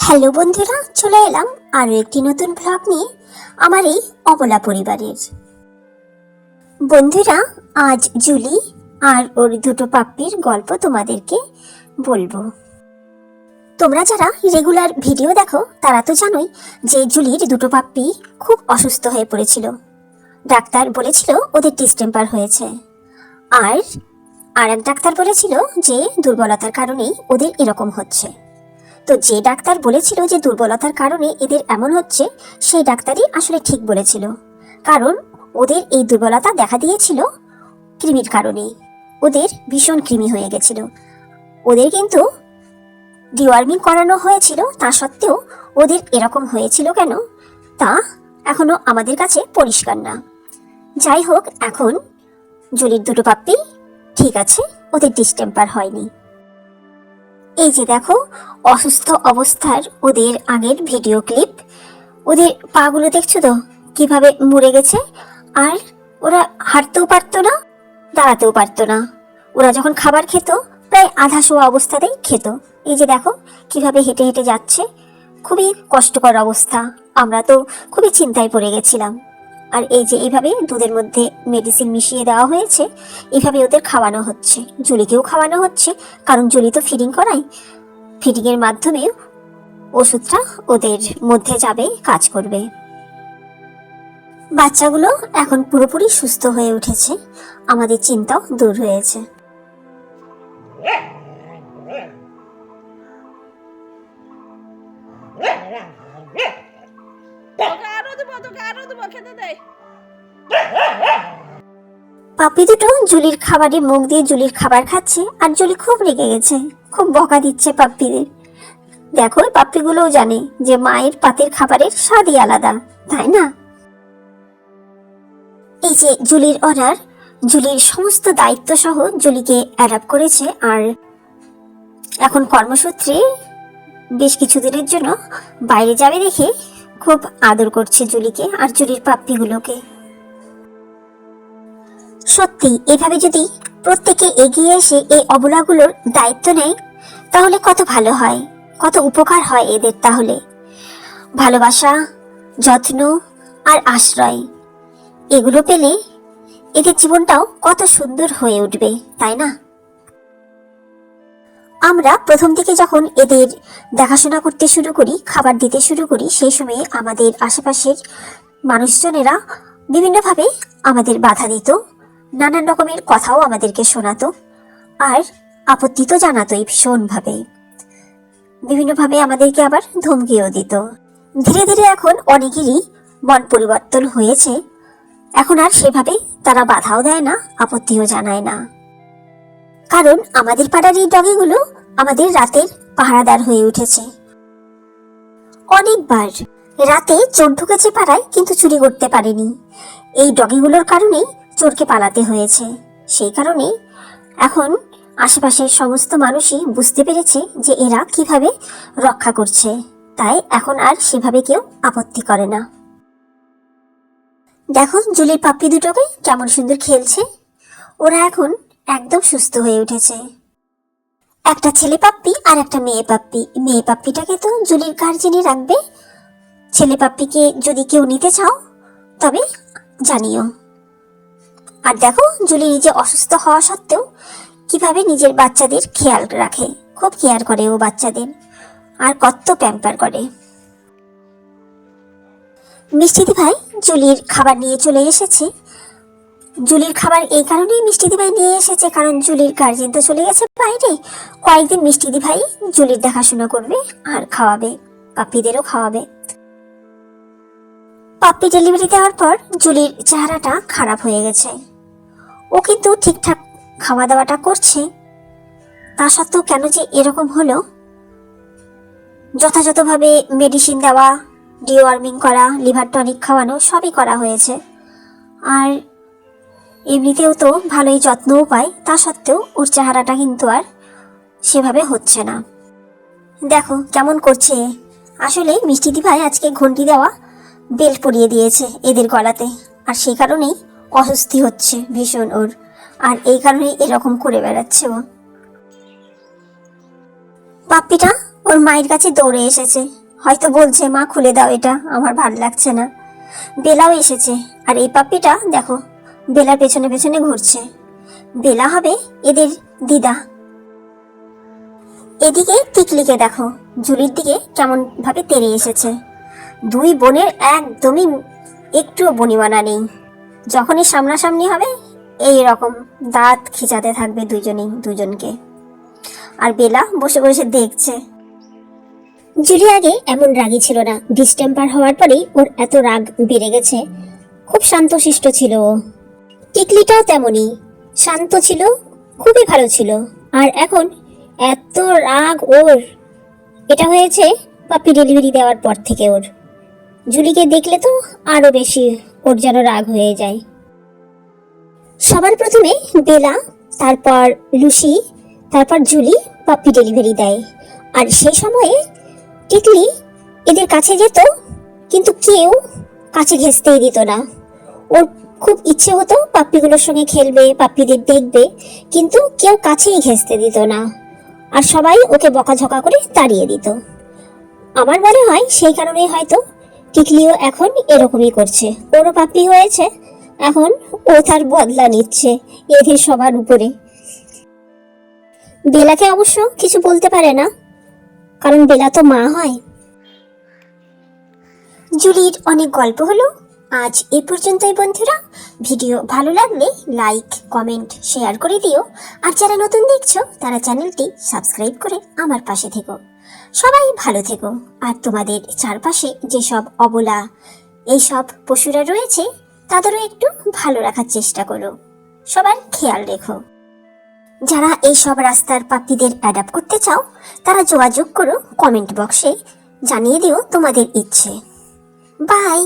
Hello বন্ধুরা, চলে এলাম আরো একটি নতুন ব্লগ নিয়ে আমার এই অবলা পরিবারের। বন্ধুরা, আজ জুলি আর ওর দুটো পাপ্পির গল্প তোমাদেরকে বলবো। তোমরা যারা রেগুলার ভিডিও দেখো তারা তো জানোই যে জুলির দুটো পাপ্পি খুব অসুস্থ হয়ে পড়েছিল। ডাক্তার বলেছিল ওদের ডিস্টেম্পার হয়েছে, আর এক ডাক্তার বলেছিল যে দুর্বলতার কারণেই ওদের এরকম হচ্ছে। তো যে ডাক্তার বলেছিল যে দুর্বলতার কারণে এদের এমন হচ্ছে, সেই ডাক্তারই আসলে ঠিক বলেছিল। কারণ ওদের এই দুর্বলতা দেখা দিয়েছিল কৃমির কারণে। ওদের ভীষণ কৃমি হয়ে গেছিল। ওদের কিন্তু ডিওয়ার্মিং করানো হয়েছিল, তা সত্ত্বেও ওদের এরকম হয়েছিল কেন তা এখনো আমাদের কাছে পরিষ্কার না। যাই হোক, এখন জুলির দুটো পাপ্পি ঠিক আছে, ওদের ডিস্টেম্পার হয়নি। এই যে দেখো অসুস্থ অবস্থার ওদের আগের ভিডিও ক্লিপ। ওদের পাগুলো দেখছো তো কিভাবে মরে গেছে, আর ওরা হাঁটতেও পারতো না, দাঁড়াতেও পারতো না। ওরা যখন খাবার খেত প্রায় আধা শোয়া অবস্থাতেই খেত। এই যে দেখো কিভাবে হেঁটে হেঁটে যাচ্ছে, খুবই কষ্টকর অবস্থা। আমরা তো খুবই চিন্তায় পড়ে গেছিলাম। আর এই যে এইভাবে দুধের মধ্যে মেডিসিন মিশিয়ে দেওয়া হয়েছে, এইভাবে ওদের খাওয়ানো হচ্ছে। জুলিকেও খাওয়ানো হচ্ছে, কারণ জুলি তো ফিডিং করায়। ফিডিংয়ের মাধ্যমে ওষুধটা ওদের মধ্যে যাবে, কাজ করবে। বাচ্চাগুলো এখন পুরোপুরি সুস্থ হয়ে উঠেছে, আমাদের চিন্তাও দূর হয়েছে। পাপি দুটো জুলির খাবারে মুখ দিয়ে জুলির খাবার খাচ্ছে, আর জুলি খুব রেগে গেছে, খুব বকা দিচ্ছে পাপ্পিদের। দেখো পাপ্পিগুলোও জানে যে মায়ের পাতের খাবারের স্বাদই আলাদা, তাই না? এই যে জুলির অর্ডার, জুলির সমস্ত দায়িত্ব সহ জুলিকে অ্যাডাপ্ট করেছে। আর এখন কর্মসূত্রে বেশ কিছুদিনের জন্য বাইরে যাবে দেখে খুব আদর করছে জুলিকে আর জুলির পাপ্পিগুলোকে। সত্যি এভাবে যদি প্রত্যেকে এগিয়ে এসে এই অবলাগুলোর দায়িত্ব নেয় তাহলে কত ভালো হয়, কত উপকার হয় এদের। তাহলে ভালোবাসা, যত্ন আর আশ্রয় এগুলো পেলে এদের জীবনটাও কত সুন্দর হয়ে উঠবে, তাই না? আমরা প্রথম থেকে যখন এদের দেখাশোনা করতে শুরু করি, খাবার দিতে শুরু করি, সেই সময়ে আমাদের আশেপাশের মানুষজনেরা বিভিন্নভাবে আমাদের বাধা দিত, নানান রকমের কথাও আমাদেরকে শোনাতো, আর আপত্তি তো জানাতোই ভীষণভাবে। বিভিন্নভাবে আমাদেরকে আবার ধমকিও দিত। ধীরে ধীরে এখন অনেকেরই মন পরিবর্তন হয়েছে। এখন আর সেভাবে তারা বাধাও দেয় না, আপত্তিও জানায় না। কারণ আমাদের পাড়ার এই ডগিগুলো আমাদের রাতের পাহারাদার হয়ে উঠেছে। অনেকবার রাতে চোর ঢুকেছে পাড়ায়, কিন্তু চুরি করতে পারেনি। এই ডগিগুলোর কারণেই চোরকে পালাতে হয়েছে। সেই কারণে এখন আশেপাশের সমস্ত মানুষই বুঝতে পেরেছে যে এরা কিভাবে রক্ষা করছে, তাই এখন আর সেভাবে কেউ আপত্তি করে না। দেখো জুলির পাপ্পি দুটোকে কেমন সুন্দর খেলছে। ওরা এখন একদম সুস্থ হয়ে উঠেছে। একটা ছেলে পাপ্পি আর একটা মেয়ে পাপ্পি। মেয়ে পাপ্পিটাকে তো জুলির গার্জেনই রাখবে। ছেলে পাপ্পিকে যদি কেউ নিতে চাও তবে জানিও। আর দেখো জুলি নিজে অসুস্থ হওয়া সত্ত্বেও কিভাবে নিজের বাচ্চাদের খেয়াল রাখে, খুব কেয়ার করে ও বাচ্চাদের, আর কত প্যাম্পার করে। মিষ্টিদি ভাই জুলির খাবার নিয়ে চলে এসেছে। জুলির খাবার এই কারণেই মিষ্টিদি ভাই নিয়ে এসেছে, কারণ জুলির গার্জেন তো চলে গেছে বাইরে। কয়েকদিন মিষ্টিদি ভাই জুলির দেখাশোনা করবে আর খাওয়াবে, পাপ্পিদেরও খাওয়াবে। পাপ্পি ডেলিভারি দেওয়ার পর জুলির চেহারাটা খারাপ হয়ে গেছে। ও কিন্তু ঠিকঠাক খাওয়া দাওয়াটা করছে, তা সত্ত্বেও কেন যে এরকম হলো। যথাযথভাবে মেডিসিন দেওয়া, ডিওয়ার্মিং করা, লিভার টনিক খাওয়ানো সবই করা হয়েছে। আর এমনিতেও তো ভালোই যত্নও পায়, তা সত্ত্বেও ওর চেহারাটা কিন্তু আর সেভাবে হচ্ছে না। দেখো কেমন করছে। আসলে মিষ্টিদি ভাই আজকে ঘন্টি দেওয়া বেল্ট পরিয়ে দিয়েছে এদের গলাতে, আর সেই কারণেই অস্বস্তি হচ্ছে ভীষণ ওর, আর এই কারণেই এরকম করে বেড়াচ্ছে ও। পাপ্পিটা ওর ওর মায়ের কাছে দৌড়ে এসেছে, হয়তো বলছে মা খুলে দাও, এটা আমার ভালো লাগছে না। বেলাও এসেছে, আর এই পাপ্পিটা দেখো বেলার পেছনে পেছনে ঘুরছে। বেলা হবে এদের দিদা। এদিকে টিকলিকে দেখো জুলির দিকে কেমন ভাবে তেড়ে এসেছে। দুই বোনের একদমই একটুও বনিমানা নেই। যখনই সামনাসামনি হবে এই রকম দাঁত খিচাতে থাকবে দুজনেই দুজনকে। আর বেলা বসে বসে দেখছে। জুলি আগে এমন রাগী ছিল না, ডিস্টেম্পার হওয়ার পরেই ওর এত রাগ বেড়ে গেছে। খুব শান্তশিষ্ট ছিল ও। টিকলিটাও তেমনই শান্ত ছিল, খুবই ভালো ছিল। আর এখন এত রাগ ওর, এটা হয়েছে পাপ্পি ডেলিভারি দেওয়ার পর থেকে। ওর জুলিকে দেখলে তো আরো বেশি ওর যেন রাগ হয়ে যায়। সবার প্রথমে বেলা, তারপর লুসি, তারপর জুলি পাপ্পি ডেলিভারি দেয়। আর সেই সময়ে টিকলি এদের কাছে যেত, কিন্তু কেউ কাছে ঘেঁষতেই দিত না। ওর খুব ইচ্ছে হতো পাপ্পিগুলোর সঙ্গে খেলবে, পাপ্পিদের দেখবে, কিন্তু কেউ কাছেই ঘেঁষতে দিত না। আর সবাই ওকে বকাঝকা করে তাড়িয়ে দিত। আমার মনে হয় সেই কারণেই হয়তো টিকলিও এখন এরকমই করছে। ওরও পাপ্পি হয়েছে, এখন ও তার বদলা নিচ্ছে এদের সবার উপরে। বেলাকে অবশ্য কিছু বলতে পারে না, কারণ বেলা তো মা হয়। জুলির অনেক গল্প হলো, আজ এই পর্যন্তই বন্ধুরা। ভিডিও ভালো লাগলে লাইক, কমেন্ট, শেয়ার করে দিও। আর যারা নতুন দেখছো তারা চ্যানেলটি সাবস্ক্রাইব করে আমার পাশে থেকো। সবাই ভালো থেকো। আর তোমাদের চারপাশে যেসব অবলা এইসব পশুরা রয়েছে তাদেরও একটু ভালো রাখার চেষ্টা করো। সবার খেয়াল রেখো। যারা এইসব রাস্তার পাপ্পিদের অ্যাডাপ্ট করতে চাও তারা যোগাযোগ করো, কমেন্ট বক্সে জানিয়ে দিও তোমাদের ইচ্ছে। বাই।